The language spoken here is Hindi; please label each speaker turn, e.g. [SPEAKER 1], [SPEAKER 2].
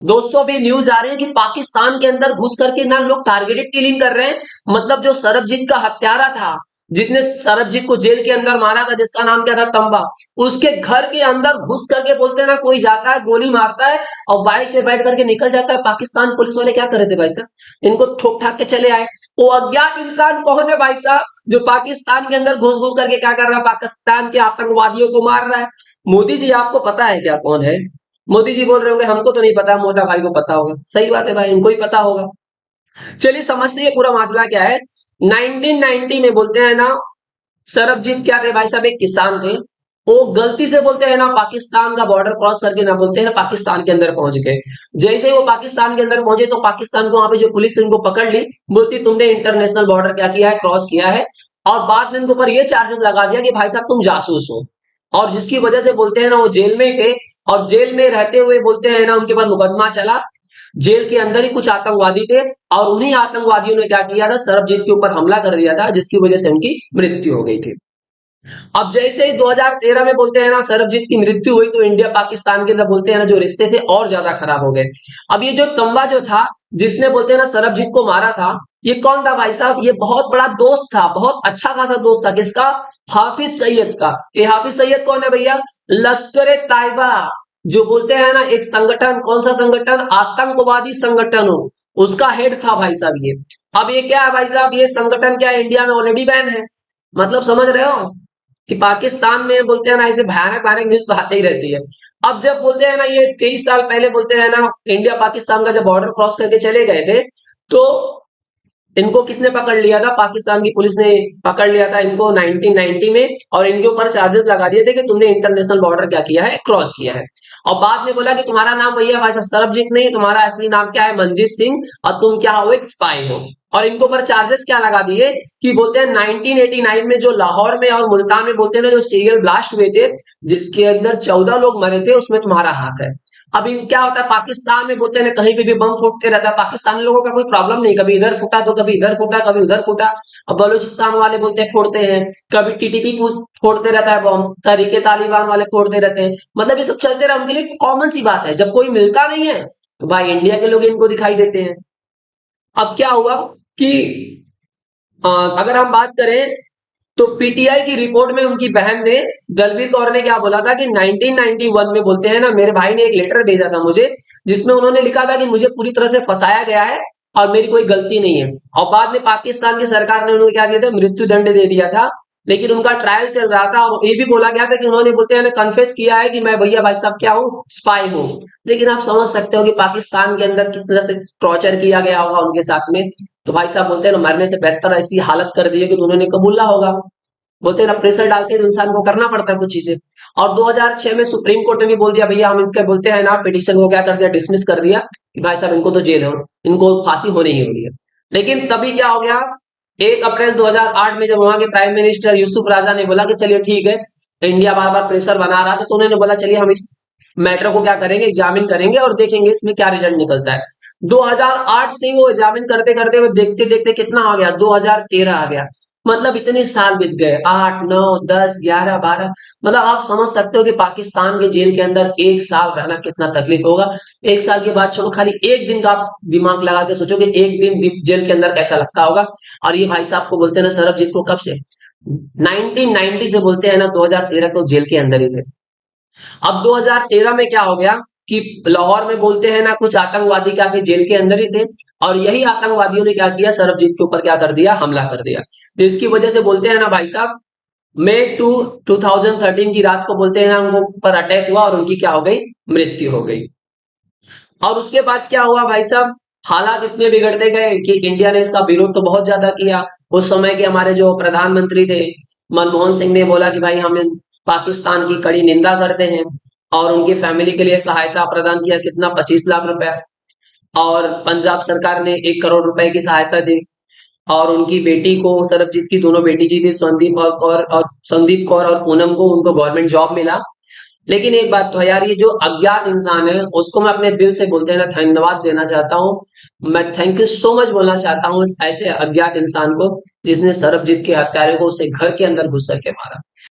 [SPEAKER 1] दोस्तों अभी न्यूज आ रही है कि पाकिस्तान के अंदर घुस करके ना लोग टारगेटेड किलिंग कर रहे हैं। मतलब जो सरबजीत का हत्यारा था, जिसने सरबजीत को जेल के अंदर मारा था, जिसका नाम क्या था, तंबा, उसके घर के अंदर घुस करके बोलते हैं ना, कोई जाता है गोली मारता है और बाइक पे बैठ करके निकल जाता है। पाकिस्तान पुलिस वाले क्या कर रहे थे भाई साहब, इनको ठोक ठाक के चले आए। वो अज्ञात इंसान कौन है भाई साहब, जो पाकिस्तान के अंदर घुस घुस करके क्या कर रहा है, पाकिस्तान के आतंकवादियों को मार रहा है। मोदी जी आपको पता है क्या कौन है? मोदी जी बोल रहे होंगे हमको तो नहीं पता, मोटा भाई को पता होगा। सही बात है भाई, उनको ही पता होगा। चलिए समझते हैं पूरा मामला क्या है। 1990 में बोलते हैं ना, सरबजीत क्या थे भाई साहब, एक किसान थे। वो गलती से बोलते हैं ना पाकिस्तान का बॉर्डर क्रॉस करके ना, बोलते हैं ना, पाकिस्तान के अंदर पहुंच गए। जैसे ही वो पाकिस्तान के अंदर पहुंचे तो पाकिस्तान को वहां पे जो पुलिस थी उनको पकड़ ली। बोलती तुमने इंटरनेशनल बॉर्डर क्या किया है, क्रॉस किया है। और बाद में इनके ऊपर ये चार्जेस लगा दिया कि भाई साहब तुम जासूस हो। और जिसकी वजह से बोलते हैं ना वो जेल में ही थे। और जेल में रहते हुए बोलते हैं ना उनके ऊपर मुकदमा चला। जेल के अंदर ही कुछ आतंकवादी थे और उन्हीं आतंकवादियों ने क्या किया था, सरबजीत के ऊपर हमला कर दिया था, जिसकी वजह से उनकी मृत्यु हो गई थी। अब जैसे ही 2013 में बोलते हैं ना सरबजीत की मृत्यु हुई, तो इंडिया पाकिस्तान के अंदर बोलते हैं ना जो रिश्ते थे और ज्यादा खराब हो गए। अब ये जो तंबा जो था, जिसने बोलते हैं ना सरबजीत को मारा था, ये कौन था भाई साहब? ये बहुत बड़ा दोस्त था, बहुत अच्छा खासा दोस्त था। किसका? हाफिज सईद का। ये हाफिज सईद कौन है भैया? लश्कर ताइबा, जो बोलते हैं ना एक संगठन, कौन सा संगठन, आतंकवादी संगठन हो, उसका हेड था भाई साहब ये। अब ये क्या है भाई साहब, ये संगठन क्या है, इंडिया में ऑलरेडी बैन है। मतलब समझ रहे हो कि पाकिस्तान में बोलते हैं ना ऐसे भयानक भयानक न्यूज तो आती ही रहती है। अब जब बोलते हैं ना ये 23 साल पहले बोलते हैं ना इंडिया पाकिस्तान का जब बॉर्डर क्रॉस करके चले गए थे, तो इनको किसने पकड़ लिया था? पाकिस्तान की पुलिस ने पकड़ लिया था इनको 1990 में। और इनके ऊपर चार्जेस लगा दिए थे कि तुमने इंटरनेशनल बॉर्डर क्या किया है, क्रॉस किया है। और बाद में बोला कि तुम्हारा नाम भैया भाई साहब सरबजीत नहीं, तुम्हारा असली नाम क्या है, मनजीत सिंह, और तुम क्या हो, एक स्पाई हो। और इनके ऊपर चार्जेस क्या लगा दिए कि बोलते हैं 1989 में जो लाहौर में और मुल्तान में बोलते हैं ना जो सीरियल ब्लास्ट हुए थे, जिसके अंदर 14 लोग मरे थे, उसमें तुम्हारा हाथ है। अभी क्या होता है पाकिस्तान में, बोलते हैं ना कहीं पे भी बम फूटते रहता है, पाकिस्तानी लोगों का कोई प्रॉब्लम नहीं, कभी इधर फूटा तो कभी इधर फूटा, कभी उधर फूटा। अब बलूचिस्तान वाले बोलते हैं फोड़ते हैं, कभी टीटीपी फोड़ते रहता है बम, तरीके तालिबान वाले फोड़ते रहते हैं। मतलब ये सब चलते रहा, उनके लिए कॉमन सी बात है। जब कोई मिलता नहीं है तो भाई इंडिया के लोग इनको दिखाई देते हैं। अब क्या हुआ कि अगर हम बात करें तो पीटीआई की रिपोर्ट में उनकी बहन ने, दलवीर कौर ने क्या बोला था कि 1991 में बोलते हैं ना मेरे भाई ने एक लेटर भेजा था मुझे, जिसमें उन्होंने लिखा था कि मुझे पूरी तरह से फंसाया गया है और मेरी कोई गलती नहीं है। और बाद में पाकिस्तान की सरकार ने उन्हें क्या दिया था, मृत्यु दंड दे दिया था। लेकिन उनका ट्रायल चल रहा था और ये भी बोला गया था कि उन्होंने बोलते हैं ना कन्फेस किया है कि मैं भैया भाई साहब क्या हूँ, स्पाई हूँ। लेकिन आप समझ सकते हो कि पाकिस्तान के अंदर किस तरह से टॉर्चर किया गया होगा उनके साथ में। तो भाई साहब बोलते हैं ना मरने से बेहतर ऐसी हालत कर दी है कि उन्होंने कबूला होगा। बोलते हैं ना प्रेशर डालते हैं तो इंसान को करना पड़ता है कुछ चीजें। और 2006 में सुप्रीम कोर्ट ने भी बोल दिया भैया हम इसके बोलते हैं ना पिटीशन को क्या कर दिया, डिसमिस कर दिया कि भाई साहब इनको तो जेल हो, इनको फांसी होनी ही होनी है। लेकिन तभी क्या हो गया, 1 अप्रैल 2008 में जब वहां के प्राइम मिनिस्टर यूसुफ राजा ने बोला कि चलिए ठीक है, इंडिया बार बार प्रेशर बना रहा था, तो उन्होंने बोला चलिए हम इस मैटर को क्या करेंगे, एग्जामिन करेंगे और देखेंगे इसमें क्या रिजल्ट निकलता है। 2008 से वो एग्जामिन करते करते हुए देखते देखते कितना आ गया, 2013 आ गया। मतलब इतने साल बीत गए, 8 9 10 11 12। मतलब आप समझ सकते हो कि पाकिस्तान के जेल के अंदर 1 साल रहना कितना तकलीफ होगा। 1 साल के बाद छोड़ो, खाली एक दिन का आप दिमाग लगा के सोचो कि एक दिन जेल के अंदर कैसा लगता होगा। और ये भाई साहब को बोलते हैं ना सरबजीत को कब से, 1990 से बोलते हैं ना 2013 को जेल के अंदर ही थे। अब 2013 में क्या हो गया कि लाहौर में बोलते हैं ना कुछ आतंकवादी क्या थे, जेल के अंदर ही थे। और यही आतंकवादियों ने क्या किया, सरबजीत के ऊपर क्या कर दिया, हमला कर दिया। तो इसकी वजह से बोलते हैं ना भाई साहब, मई 2013 की रात को बोलते हैं ना उनको ऊपर अटैक हुआ और उनकी क्या हो गई, मृत्यु हो गई। और उसके बाद क्या हुआ भाई साहब, हालात इतने बिगड़ते गए कि इंडिया ने इसका विरोध तो बहुत ज्यादा किया। उस समय के हमारे जो प्रधानमंत्री थे मनमोहन सिंह ने बोला कि भाई हम पाकिस्तान की कड़ी निंदा करते हैं। और उनकी फैमिली के लिए सहायता प्रदान किया, कितना, 25 लाख रुपया। और पंजाब सरकार ने 1 करोड़ रुपए की सहायता दी। और उनकी बेटी को, सरबजीत की दोनों बेटी जी थी, संदीप कौर और पूनम को, उनको गवर्नमेंट जॉब मिला। लेकिन एक बात तो है यार, ये जो अज्ञात इंसान है उसको मैं अपने दिल से बोलते हैं ना धन्यवाद देना चाहता हूँ। मैं थैंक यू सो मच बोलना चाहता हूँ इस ऐसे अज्ञात इंसान को, जिसने सरबजीत के हत्यारे को उसके घर के अंदर घुस करके मारा।